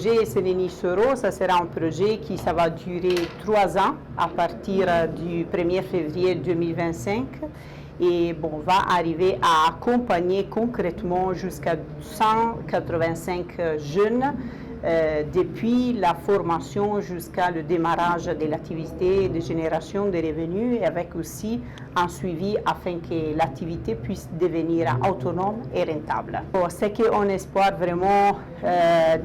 projet Seleni Soro, ça sera un projet qui ça va durer 3 ans à partir du 1er février 2025 et bon, va arriver à accompagner concrètement jusqu'à 185 jeunes depuis la formation jusqu'à le démarrage de l'activité de génération de revenus et avec aussi un suivi afin que l'activité puisse devenir autonome et rentable. Bon, ce qu'on espère vraiment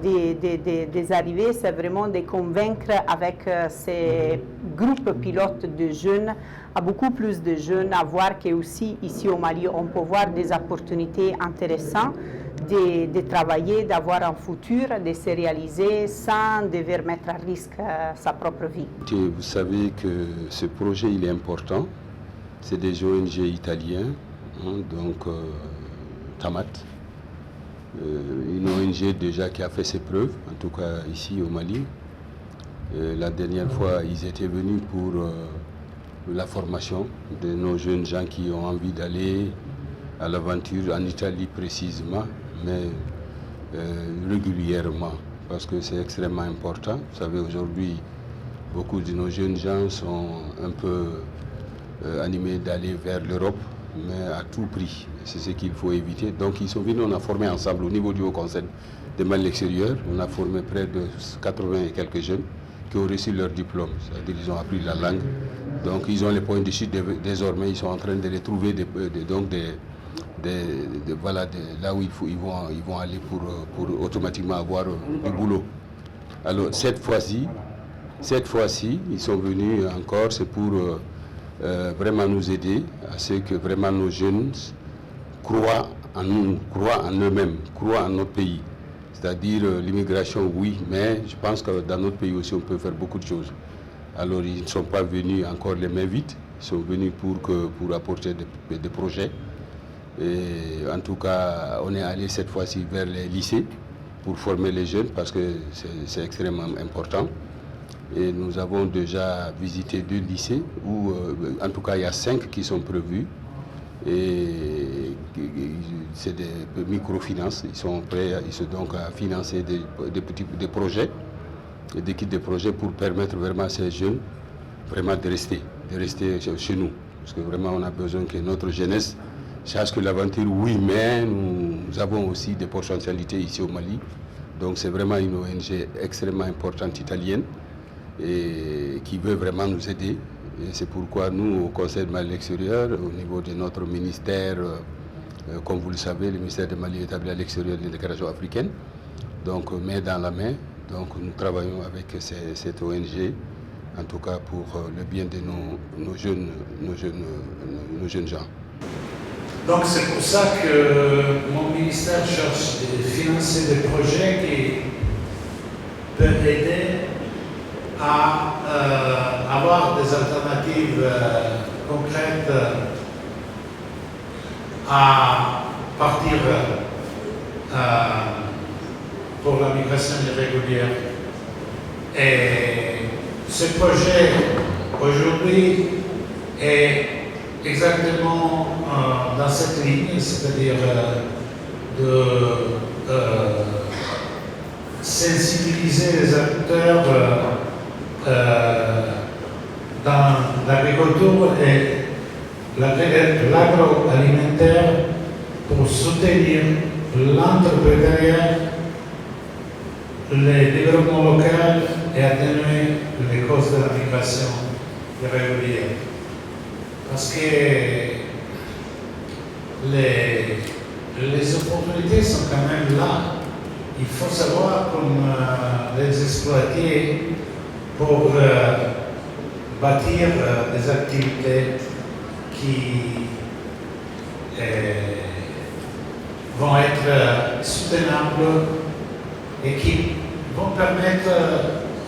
des arrivées, c'est vraiment de convaincre avec ces groupes pilotes de jeunes, à beaucoup plus de jeunes, à voir qu'aussi ici au Mali, on peut voir des opportunités intéressantes de travailler, d'avoir un futur, de se réaliser sans devoir mettre à risque sa propre vie. Vous savez que ce projet il est important. C'est des ONG italiens, donc TAMAT, une ONG déjà qui a fait ses preuves, en tout cas ici au Mali. La dernière fois, ils étaient venus pour la formation de nos jeunes gens qui ont envie d'aller à l'aventure en Italie précisément, mais régulièrement, parce que c'est extrêmement important. Vous savez, aujourd'hui, beaucoup de nos jeunes gens sont un peu animés d'aller vers l'Europe, mais à tout prix. C'est ce qu'il faut éviter. Donc ils sont venus, on a formé ensemble au niveau du Haut Conseil des Mali extérieurs. On a formé près de 80 et quelques jeunes qui ont reçu leur diplôme, c'est-à-dire qu'ils ont appris la langue. Donc ils ont les points de chute désormais, ils sont en train de les trouver voilà, là où ils vont aller pour automatiquement avoir du boulot. Alors cette fois-ci, ils sont venus encore, c'est pour vraiment nous aider à ce que vraiment nos jeunes croient en nous, croient en eux-mêmes, croient en notre pays. C'est-à-dire l'immigration, oui, mais je pense que dans notre pays aussi, on peut faire beaucoup de choses. Alors ils ne sont pas venus encore les mains vides, ils sont venus pour apporter des projets. Et en tout cas, on est allé cette fois-ci vers les lycées pour former les jeunes parce que c'est extrêmement important. Et nous avons déjà visité 2 lycées où, en tout cas, il y a 5 qui sont prévus. Et c'est des microfinances. Ils sont prêts donc à financer des projets, des kits de projets pour permettre vraiment à ces jeunes vraiment de rester chez nous. Parce que vraiment, on a besoin que notre jeunesse sache que l'aventure, oui, mais nous avons aussi des potentialités ici au Mali. Donc c'est vraiment une ONG extrêmement importante italienne et qui veut vraiment nous aider. Et c'est pourquoi nous, au Conseil de Mali extérieur, au niveau de notre ministère, comme vous le savez, le ministère de Mali établi à l'extérieur de l'intégration africaine, donc main dans la main, donc nous travaillons avec cette ONG, en tout cas pour le bien de nos jeunes gens. Donc c'est pour ça que mon ministère cherche de financer des projets qui peuvent aider à avoir des alternatives concrètes à partir pour la migration irrégulière. Et ce projet aujourd'hui est exactement dans cette ligne, c'est-à-dire de sensibiliser les acteurs dans l'agriculture et l'agroalimentaire pour soutenir l'entrepreneuriat, le développement local et atténuer les causes de la migration irrégulière. Parce que les opportunités sont quand même là. Il faut savoir comment les exploiter pour bâtir des activités qui vont être soutenables et qui vont permettre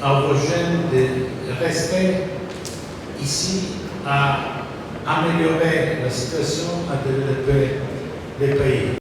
à vos jeunes de rester ici à améliorer la situation, à développer les pays.